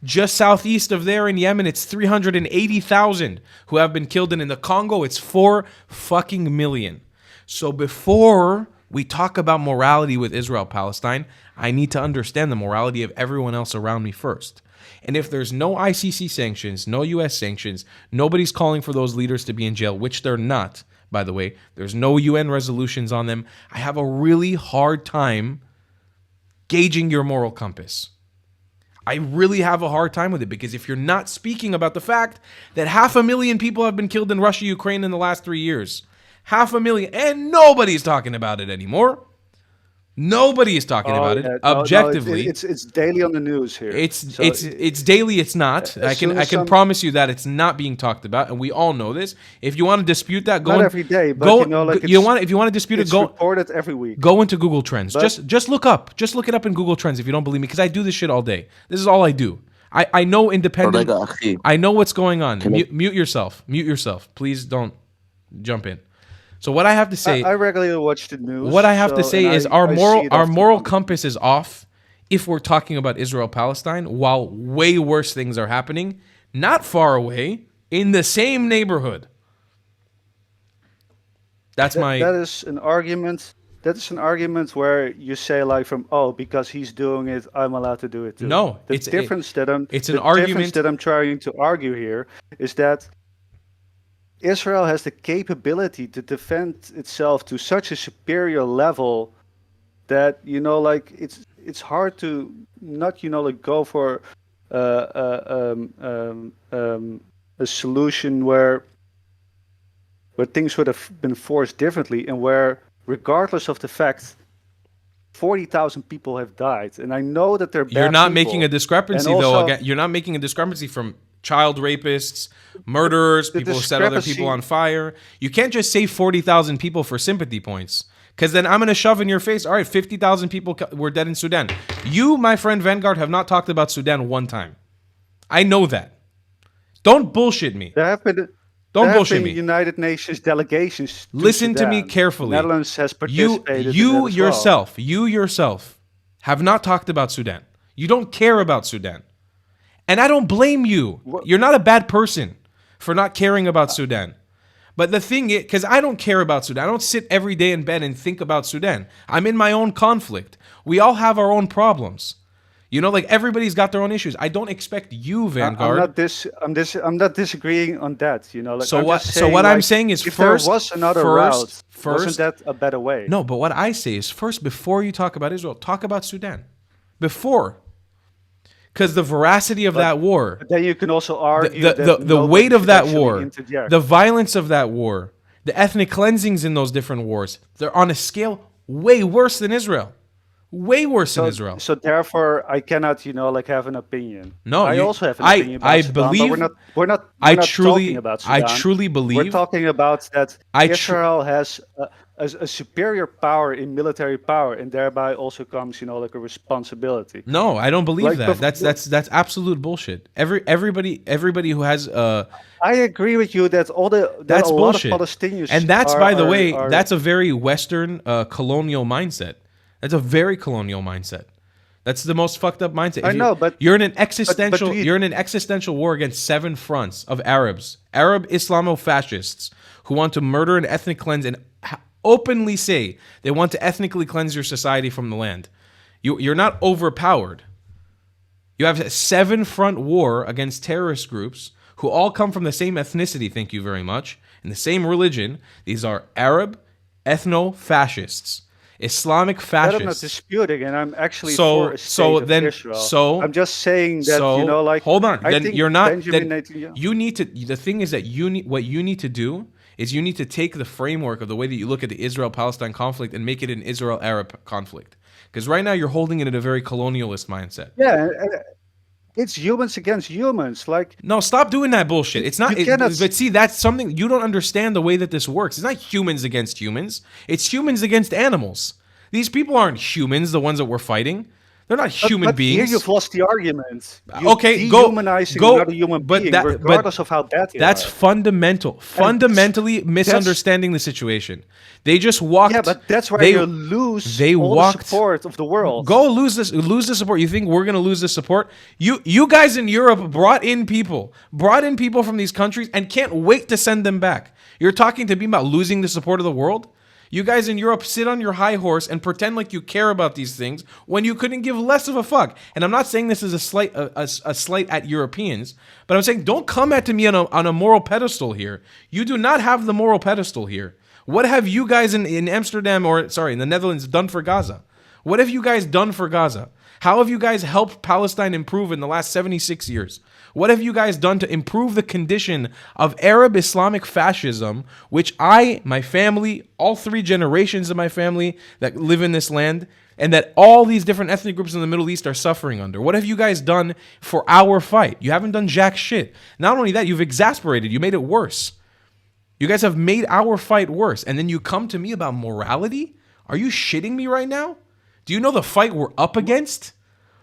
Just southeast of there in Yemen, it's 380,000 who have been killed. And in the Congo, it's 4 fucking million. So before we talk about morality with Israel, Palestine, I need to understand the morality of everyone else around me first. And if there's no ICC sanctions, no US sanctions, nobody's calling for those leaders to be in jail, which they're not, by the way. There's no UN resolutions on them. I have a really hard time gauging your moral compass. I really have a hard time with it because if you're not speaking about the fact that 500,000 people have been killed in Russia, Ukraine in the last 3 years, 500,000, and nobody's talking about it anymore. Nobody is talking about it objectively. It's daily on the news here. It's daily. It's not. I can promise you that it's not being talked about, and we all know this. If you want to dispute that, go not in, every day, but go, you know, like if you want to dispute it, it's go reported every week. Go into Google Trends. But, just look it up in Google Trends if you don't believe me, because I do this shit all day. This is all I do. I know independent. I know what's going on. Mute yourself. Mute yourself. Please don't jump in. So what I have to say, I regularly watch the news. What I have to say is our moral compass is off if we're talking about Israel Palestine, while way worse things are happening not far away in the same neighborhood. That is an argument. That is an argument where you say like because he's doing it, I'm allowed to do it too. No, the difference that I'm trying to argue here is that Israel has the capability to defend itself to such a superior level that it's hard to not go for a solution where things would have been forced differently, and where regardless of the fact 40,000 people have died, and I know that they're bad You're not people, making a discrepancy though. Again, you're not making a discrepancy from child rapists, murderers, people who set other people on fire. You can't just say 40,000 people for sympathy points, because then I'm going to shove in your face, all right, 50,000 people were dead in Sudan. You, my friend Vanguard, have not talked about Sudan one time. I know that. Don't bullshit me. Don't bullshit me. United Nations delegations. Listen to me carefully. Netherlands has participated. You yourself have not talked about Sudan. You don't care about Sudan. And I don't blame you. You're not a bad person for not caring about Sudan. But the thing is, because I don't care about Sudan, I don't sit every day in bed and think about Sudan. I'm in my own conflict. We all have our own problems. Everybody's got their own issues. I don't expect you, Vanguard. I'm not disagreeing on that. I'm saying is, if there was another route, wasn't that a better way? No, but what I say is, first, before you talk about Israel, talk about Sudan. Before. Because the veracity of that war, but then you can also argue the weight of that war, the violence of that war, the ethnic cleansings in those different wars, they're on a scale way worse than Israel. Way worse than Israel. So therefore, I cannot, have an opinion. No, I also have an opinion about Sudan, believe. But we're not talking about Sudan. I truly believe. We're talking about that Israel has a superior power in military power, and thereby also comes, a responsibility. No, I don't believe that. That's absolute bullshit. Everybody who has I agree with you that that's a bullshit. lot of Palestinians, and that's by the way, that's a very Western colonial mindset. That's a very colonial mindset. That's the most fucked up mindset. I know, but you're in an existential. You're in an existential war against 7 fronts of Arab Islamo-fascists who want to murder and ethnic cleanse and openly say they want to ethnically cleanse your society from the land. You're not overpowered. You have a 7-front war against terrorist groups who all come from the same ethnicity, thank you very much, and the same religion. These are Arab ethno-fascists, Islamic That I'm not fascists. disputing, and I'm actually for a state of Israel. I'm just saying that, like... Hold on. I Then think you're not... Benjamin Then Netanyahu... you need to... The thing is that what you need to do is you need to take the framework of the way that you look at the Israel-Palestine conflict and make it an Israel-Arab conflict. Because right now you're holding it in a very colonialist mindset. Yeah, it's humans against humans. Like, no, stop doing that bullshit. It's not. But see, that's something you don't understand the way that this works. It's not humans against humans. It's humans against animals. These people aren't humans. The ones that we're fighting, they're not human beings. Here you've lost the argument. Okay, dehumanizing another human being, regardless of how bad they that's are. fundamentally misunderstanding the situation. They just walked. Yeah, but that's where you lose the support of the world. Go lose the support. You think we're gonna lose the support? You guys in Europe brought in people from these countries and can't wait to send them back. You're talking to me about losing the support of the world? You guys in Europe sit on your high horse and pretend like you care about these things when you couldn't give less of a fuck. And I'm not saying this is a slight at Europeans, but I'm saying don't come at me on a moral pedestal here. You do not have the moral pedestal here. What have you guys in Amsterdam in the Netherlands done for Gaza? What have you guys done for Gaza? How have you guys helped Palestine improve in the last 76 years? What have you guys done to improve the condition of Arab Islamic fascism, which my family, all 3 generations of my family that live in this land, and that all these different ethnic groups in the Middle East are suffering under? What have you guys done for our fight? You haven't done jack shit. Not only that, you've exasperated. You made it worse. You guys have made our fight worse. And then you come to me about morality? Are you shitting me right now? Do you know the fight we're up against?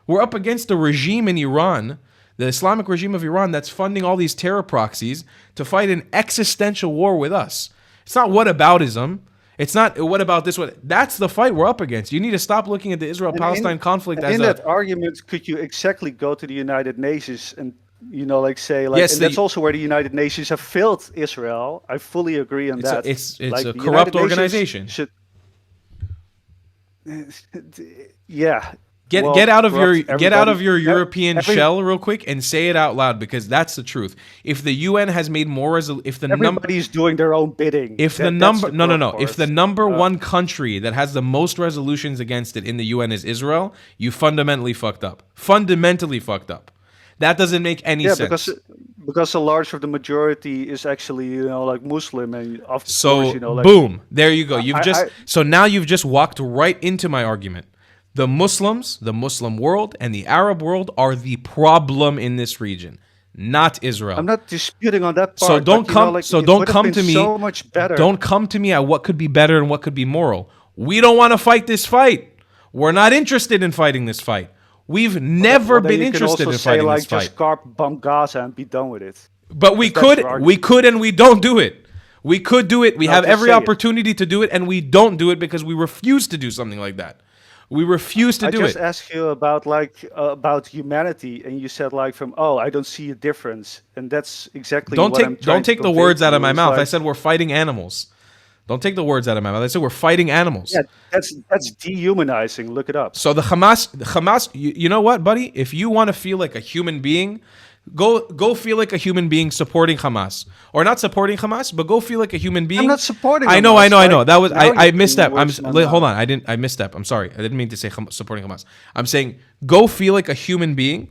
We're up against a regime in Iran, the Islamic regime of Iran, that's funding all these terror proxies to fight an existential war with us. It's not whataboutism. It's not what about this one. That's the fight we're up against. You need to stop looking at the Israel-Palestine conflict as that argument, could you exactly go to the United Nations and say, yes, and that's also where the United Nations have failed Israel. I fully agree on that. It's a corrupt organization. Yeah. Get out of your European shell real quick and say it out loud, because that's the truth. If the UN has made more everybody's doing their own bidding. If the number one country that has the most resolutions against it in the UN is Israel, you fundamentally fucked up. Fundamentally fucked up. That doesn't make any sense. Because a large of the majority is actually Muslim, and boom, there you go. So now you've just walked right into my argument. The Muslims, the Muslim world, and the Arab world are the problem in this region, not Israel. I'm not disputing on that part. So don't come to me. So much better. Don't come to me at what could be better and what could be moral. We don't want to fight this fight. We're not interested in fighting this fight. We've never been interested in fighting this fight. Just bomb Gaza and be done with it. But we could, and we don't do it. We could do it. We have every opportunity to do it, and we don't do it because we refuse to do something like that. We refuse to do it. I just asked you about humanity, and you said I don't see a difference, and that's exactly what I'm trying to convey. Don't take the words out of my mouth. I said we're fighting animals. Don't take the words out of my mouth. I said we're fighting animals. Yeah, that's dehumanizing. Look it up. So the Hamas, you know what, buddy? If you want to feel like a human being, go feel like a human being supporting Hamas, or not supporting Hamas, but go feel like a human being. I'm not supporting. I know. That was I misstep. Hold on. I misstep. I'm sorry. I didn't mean to say supporting Hamas. I'm saying go feel like a human being.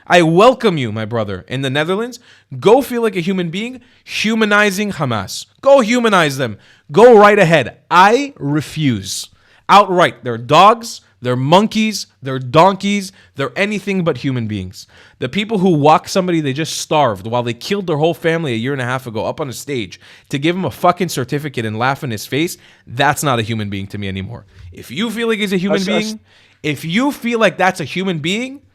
I welcome you, my brother, in the Netherlands. Go feel like a human being, humanizing Hamas. Go humanize them. Go right ahead. I refuse. Outright. They're dogs. They're monkeys, they're donkeys, they're anything but human beings. The people who walk somebody they just starved while they killed their whole family a year and a half ago up on a stage to give him a fucking certificate and laugh in his face, that's not a human being to me anymore. If you feel like he's a human being, if you feel like that's a human being,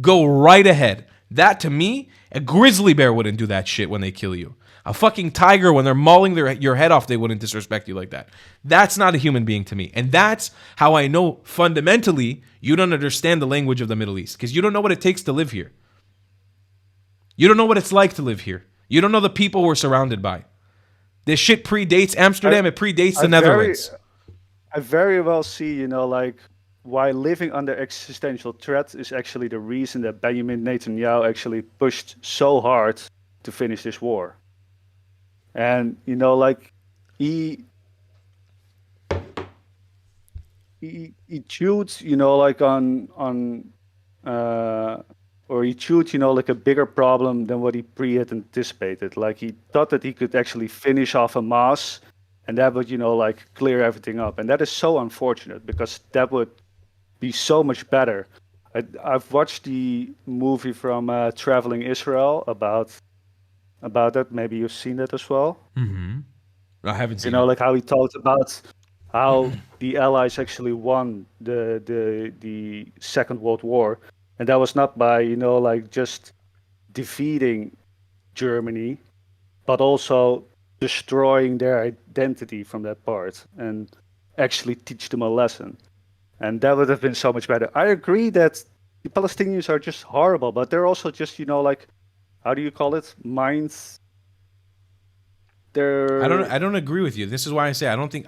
go right ahead. That to me, a grizzly bear wouldn't do that shit when they kill you. A fucking tiger, when they're mauling your head off, they wouldn't disrespect you like that. That's not a human being to me. And that's how I know fundamentally you don't understand the language of the Middle East, because you don't know what it takes to live here. You don't know what it's like to live here. You don't know the people we're surrounded by. This shit predates Amsterdam. It predates the Netherlands. I very well see, why living under existential threat is actually the reason that Benjamin Netanyahu actually pushed so hard to finish this war. And like he chewed, like on or he chewed, like a bigger problem than what he had anticipated. Like he thought that he could actually finish off Hamas, and that would, like clear everything up. And that is so unfortunate because that would be so much better. I've watched the movie from Traveling Israel about that. Maybe you've seen that as well. Mm-hmm. I haven't seen it. Like how he talked about how the Allies actually won the Second World War, and that was not by like just defeating Germany, but also destroying their identity from that part and actually teach them a lesson. And that would have been so much better. I agree that the Palestinians are just horrible, but they're also just like, how do you call it? Minds. I don't agree with you. This is why I say I don't think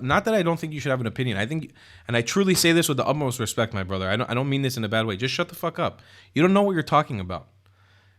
not that I don't think you should have an opinion. I think, and I truly say this with the utmost respect, my brother. I don't mean this in a bad way. Just shut the fuck up. You don't know what you're talking about.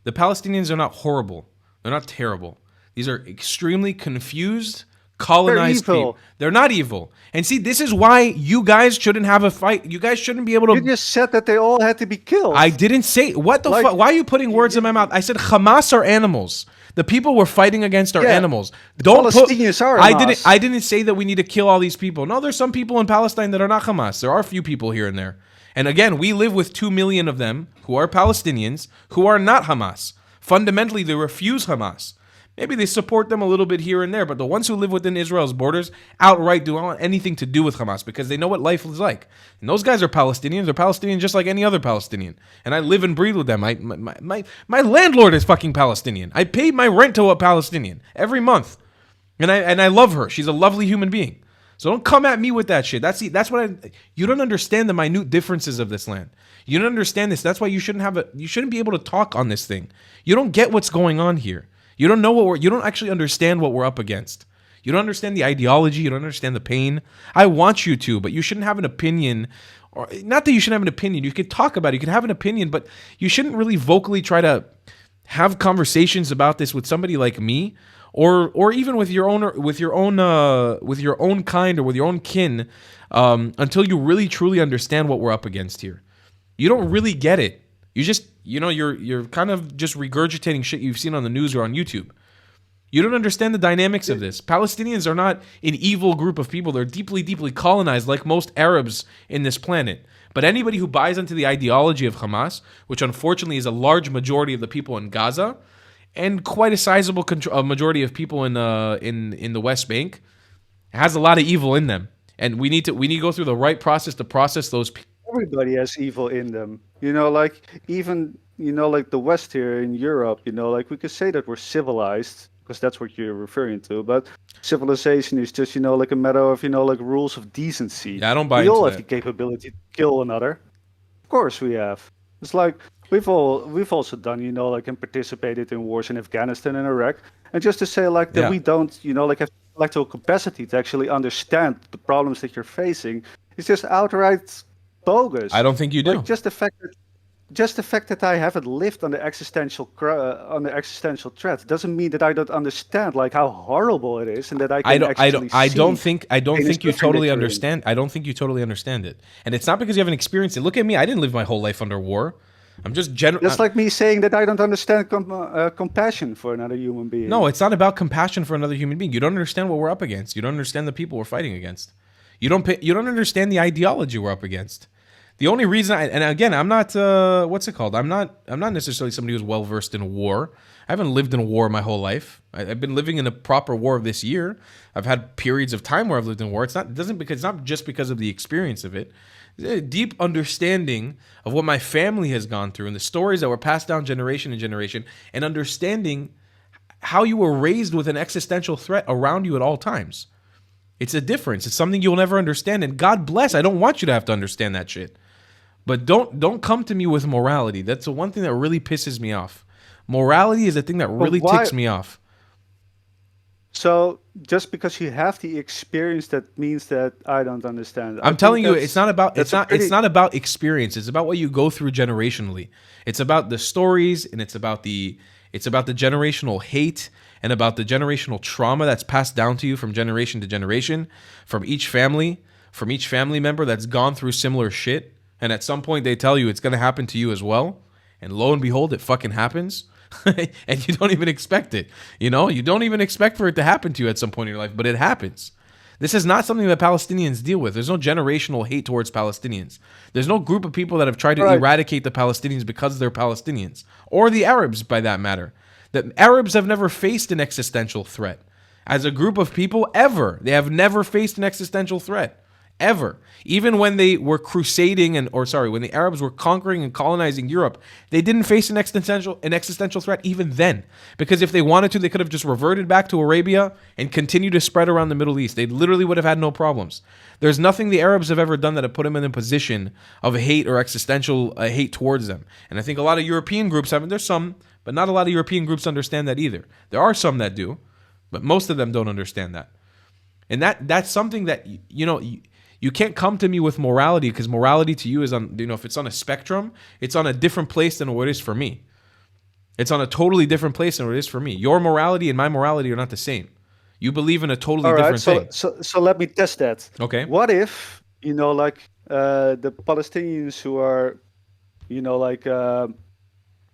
The Palestinians are not horrible. They're not terrible. These are extremely confused, colonized people. They're not evil. And see, this is why you guys shouldn't have a fight. You guys shouldn't be able to. You just said that they all had to be killed. I didn't say what the fuck. Why are you putting words in my mouth? I said Hamas are animals. The people we're fighting against are animals. Don't Palestinians are Hamas. I didn't say that we need to kill all these people. No, there's some people in Palestine that are not Hamas. There are a few people here and there. And again, we live with 2 million of them who are Palestinians who are not Hamas. Fundamentally, they refuse Hamas. Maybe they support them a little bit here and there, but the ones who live within Israel's borders outright don't want anything to do with Hamas because they know what life is like. And those guys are Palestinians. They're Palestinian just like any other Palestinian. And I live and breathe with them. My landlord is fucking Palestinian. I pay my rent to a Palestinian every month. And I love her. She's a lovely human being. So don't come at me with that shit. That's what you don't understand the minute differences of this land. You don't understand this. That's why you shouldn't be able to talk on this thing. You don't get what's going on here. You don't know you don't actually understand what we're up against. You don't understand the ideology. You don't understand the pain. I want you to, but you shouldn't have an opinion. Or not that you shouldn't have an opinion. You could talk about it. You could have an opinion, but you shouldn't really vocally try to have conversations about this with somebody like me, or even with your own kind or with your own kin, until you really truly understand what we're up against here. You don't really get it. You just, you're kind of just regurgitating shit you've seen on the news or on YouTube. You don't understand the dynamics of this. Palestinians are not an evil group of people. They're deeply, deeply colonized like most Arabs in this planet. But anybody who buys into the ideology of Hamas, which unfortunately is a large majority of the people in Gaza, and quite a sizable majority of people in the West Bank, has a lot of evil in them. And we need to go through the right process to process those people. Everybody has evil in them. Like even, like the West here in Europe, like we could say that we're civilized because that's what you're referring to. But civilization is just, like a matter of, like rules of decency. Yeah, I don't buy We into all that. have the capability to kill another. Of course we have. It's like we've also done, like and participated in wars in Afghanistan and Iraq. And just to say like that we don't, like have intellectual capacity to actually understand the problems that you're facing is just outright bogus. I don't think you do. Like just the fact that I haven't lived on the existential threat doesn't mean that I don't understand like how horrible it is and that I don't think you totally understand. I don't think you totally understand it, and it's not because you haven't experienced it. Look at me. I didn't live my whole life under war. I'm just That's like me saying that I don't understand compassion for another human being. No, it's not about compassion for another human being. You don't understand what we're up against. You don't understand the people we're fighting against. You don't understand the ideology we're up against. The only reason, and again, I'm not, what's it called? I'm not necessarily somebody who's well versed in war. I haven't lived in a war my whole life. I've been living in a proper war this year. I've had periods of time where I've lived in war. It's not just because of the experience of it. It's a deep understanding of what my family has gone through and the stories that were passed down generation and generation, and understanding how you were raised with an existential threat around you at all times. It's a difference. It's something you'll never understand. And God bless, I don't want you to have to understand that shit. But don't come to me with morality. That's the one thing that really pisses me off. Morality is the thing that really ticks me off. So just because you have the experience, that means that I don't understand. I'm telling you, it's not about it's not about experience. It's about what you go through generationally. It's about the stories, and it's about the generational hate, and about the generational trauma that's passed down to you from generation to generation, from each family member that's gone through similar shit. And at some point they tell you it's gonna happen to you as well, and lo and behold, it fucking happens. And you don't even expect it. You don't even expect for it to happen to you at some point in your life, but it happens. This is not something that Palestinians deal with. There's no generational hate towards Palestinians. There's no group of people that have tried to eradicate the Palestinians because they're Palestinians, or the Arabs, by that matter. The Arabs have never faced an existential threat. As a group of people, ever. They have never faced an existential threat. Ever. Even when they were crusading when the Arabs were conquering and colonizing Europe, they didn't face an existential threat even then. Because if they wanted to, they could have just reverted back to Arabia and continued to spread around the Middle East. They literally would have had no problems. There's nothing the Arabs have ever done that have put them in a position of hate or existential hate towards them. And I think a lot of European groups haven't. There's some, but not a lot of European groups understand that either. There are some that do, but most of them don't understand that. And that's something that, you can't come to me with morality, because morality to you is on, if it's on a spectrum, it's on a different place than what it is for me. It's on a totally different place than what it is for me. Your morality and my morality are not the same. You believe in a totally different thing. So let me test that. Okay. What if, the Palestinians who are,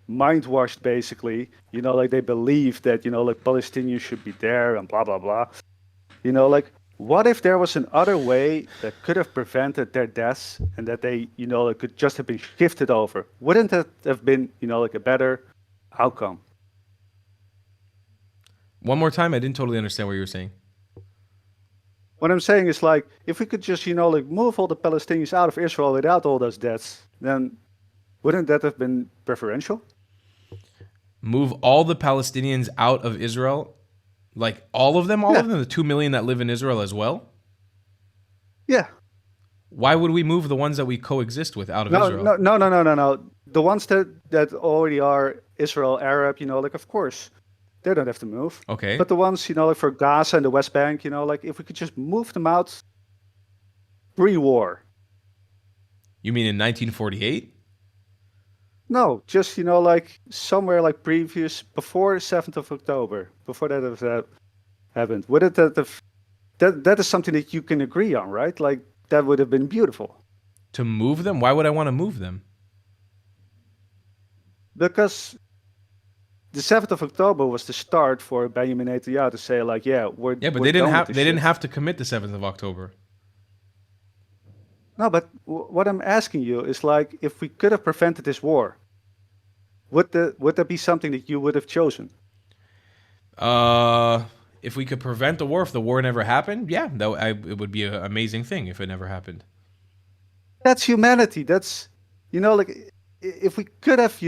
mind washed basically, they believe that, Palestinians should be there and blah, blah, blah. What if there was another way that could have prevented their deaths, and that they, could just have been shifted over? Wouldn't that have been, a better outcome? One more time, I didn't totally understand what you were saying. What I'm saying is, if we could just, move all the Palestinians out of Israel without all those deaths, then wouldn't that have been preferential? Move all the Palestinians out of Israel? Like all of them, the 2 million that live in Israel as well? Yeah. Why would we move the ones that we coexist with out of Israel? No. The ones that already are Israel, Arab, of course, they don't have to move. Okay. But the ones, for Gaza and the West Bank, if we could just move them out pre-war. You mean in 1948? No, just, somewhere previous, before 7th of October, before that have happened. Wouldn't that have, that is something that you can agree on, right? That would have been beautiful. To move them? Why would I want to move them? Because the 7th of October was the start for Benjamin Netanyahu to say, but they didn't have to commit the 7th of October. No, but what I'm asking you is, if we could have prevented this war, would that be something that you would have chosen? If we could prevent the war, if the war never happened, yeah, it would be an amazing thing if it never happened. That's humanity. That's, if we could have,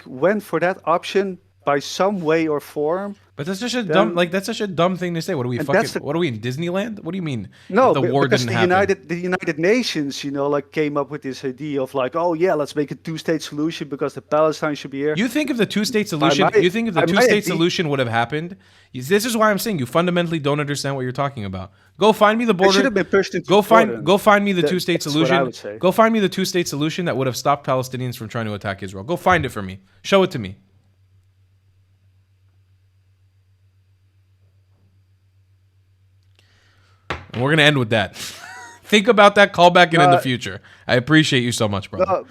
went for that option by some way or form. But that's such a dumb thing to say. What are we what are we in Disneyland? What do you mean? No, the war because didn't happen? the United Nations, came up with this idea of oh yeah, let's make a two-state solution because the Palestine should be here. You think if the two-state solution, solution would have happened? This is why I'm saying you fundamentally don't understand what you're talking about. Go find me the border. It should have been pushed into go find me the two-state solution. What I would say. Go find me the two-state solution that would have stopped Palestinians from trying to attack Israel. Go find it for me. Show it to me. And we're going to end with that. Think about that. Call back in the future. I appreciate you so much, brother.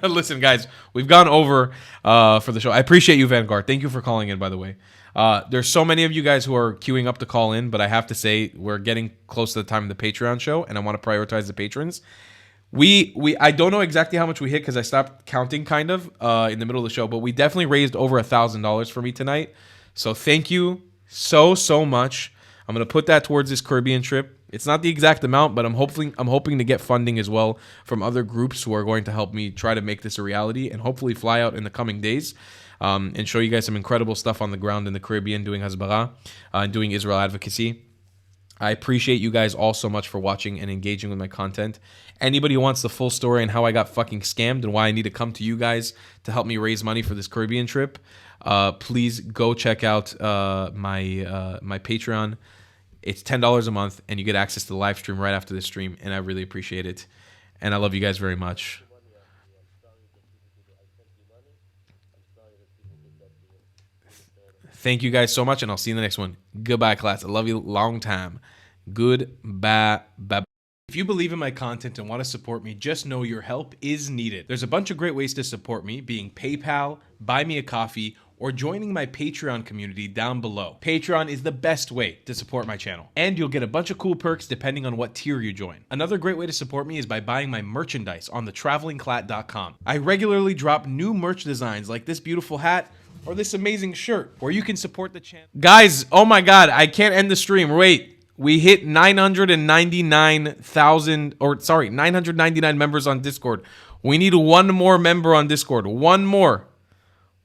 Listen, guys, we've gone over for the show. I appreciate you, Vanguard. Thank you for calling in, by the way. There's so many of you guys who are queuing up to call in, but I have to say we're getting close to the time of the Patreon show, and I want to prioritize the patrons. I don't know exactly how much we hit because I stopped counting kind of in the middle of the show, but we definitely raised over $1,000 for me tonight. So thank you so much. I'm going to put that towards this Caribbean trip. It's not the exact amount, but I'm hoping to get funding as well from other groups who are going to help me try to make this a reality and hopefully fly out in the coming days and show you guys some incredible stuff on the ground in the Caribbean doing Hasbara and doing Israel advocacy. I appreciate you guys all so much for watching and engaging with my content. Anybody who wants the full story and how I got fucking scammed and why I need to come to you guys to help me raise money for this Caribbean trip, please go check out my Patreon. It's $10 a month, and you get access to the live stream right after the stream, and I really appreciate it. And I love you guys very much. Thank you guys so much, and I'll see you in the next one. Goodbye, class. I love you long time. Goodbye. Bye. If you believe in my content and want to support me, just know your help is needed. There's a bunch of great ways to support me, being PayPal, Buy Me a Coffee, or joining my Patreon community down below. Patreon is the best way to support my channel, and you'll get a bunch of cool perks depending on what tier you join. Another great way to support me is by buying my merchandise on thetravelingclat.com. I regularly drop new merch designs like this beautiful hat or this amazing shirt, or you can support the channel. Guys, oh my god, I can't end the stream. Wait. We hit 999 members on Discord. We need one more member on Discord. One more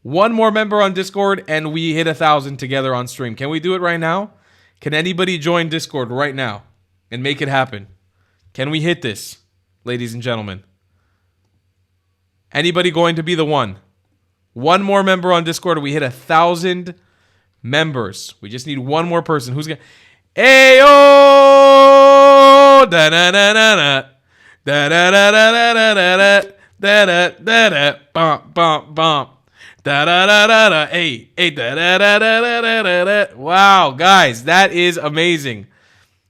member on Discord, and we hit 1,000 together on stream. Can we do it right now? Can anybody join Discord right now and make it happen? Can we hit this, ladies and gentlemen? Anybody going to be the one? One more member on Discord, and we hit 1,000 members. We just need one more person. Who's gonna... Ayo! Da da da da da da da da da da da da da da da bump bump bump da da da da da hey da da da da da da da. Wow, guys, that is amazing.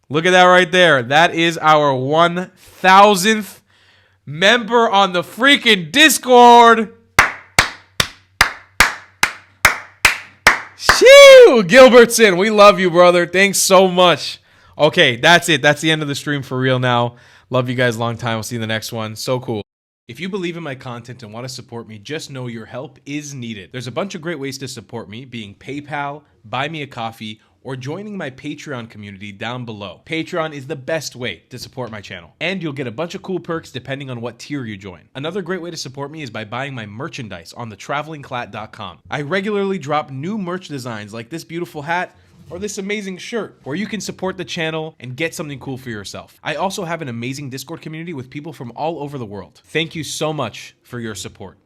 Look at that right there. That is our 1,000th member on the freaking Discord. Shoo! Gilbertson, we love you, brother. Thanks so much. Okay, that's it. That's the end of the stream for real now. Love you guys long time. We'll see you in the next one. So cool. If you believe in my content and want to support me, just know your help is needed. There's a bunch of great ways to support me, being PayPal, Buy Me a Coffee, or joining my Patreon community down below. Patreon is the best way to support my channel, and you'll get a bunch of cool perks depending on what tier you join. Another great way to support me is by buying my merchandise on thetravelingclat.com. I regularly drop new merch designs like this beautiful hat or this amazing shirt, or you can support the channel and get something cool for yourself. I also have an amazing Discord community with people from all over the world. Thank you so much for your support.